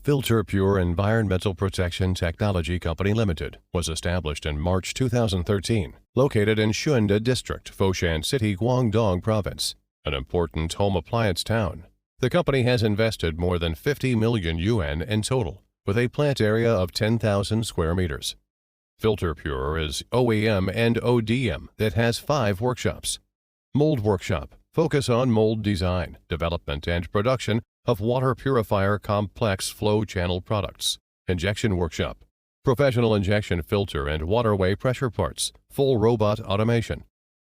Filterpur Environmental Protection Technology Company Limited was established in March 2013, located in Xuande District, Foshan City, Guangdong Province, an important home appliance town. The company has invested more than 50 million yuan in total, with a plant area of 10,000 square meters. Filterpur is OEM and ODM that has 5 workshops. Mold Workshop, focus on mold design, development, and production of water purifier complex flow channel products. Injection Workshop, professional injection filter and waterway pressure parts, full robot automation.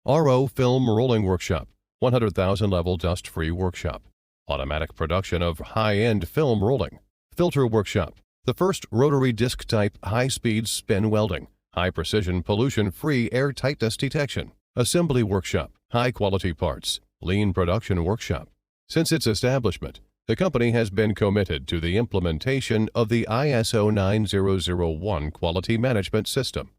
RO Film Rolling Workshop, 100,000 level dust-free workshop. Automatic production of high-end film rolling. Filter Workshop, the first rotary disc type high-speed spin welding, high-precision pollution-free air tightness detection. Assembly Workshop, high-quality parts. Lean Production Workshop. Since its establishment, the company has been committed to the implementation of the ISO 9001 quality management system,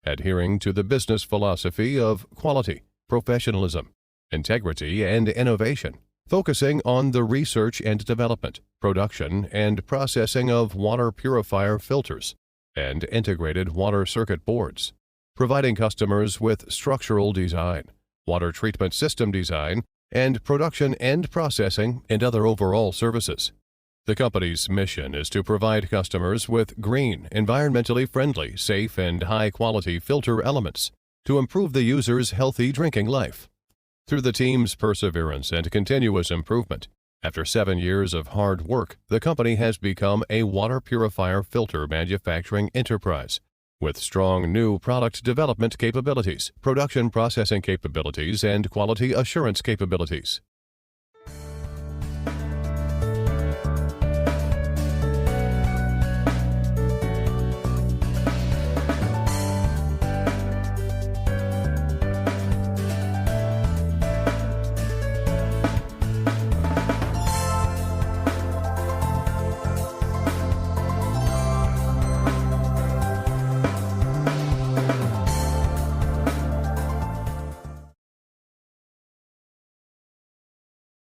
adhering to the business philosophy of quality, professionalism, integrity, and innovation, focusing on the research and development, production, and processing of water purifier filters and integrated water circuit boards, providing customers with structural design, water treatment system design, and production and processing and other overall services. The company's mission is to provide customers with green, environmentally friendly, safe, and high-quality filter elements to improve the user's healthy drinking life. Through the team's perseverance and continuous improvement, after 7 years of hard work, the company has become a water purifier filter manufacturing enterprise with strong new product development capabilities, production processing capabilities, and quality assurance capabilities.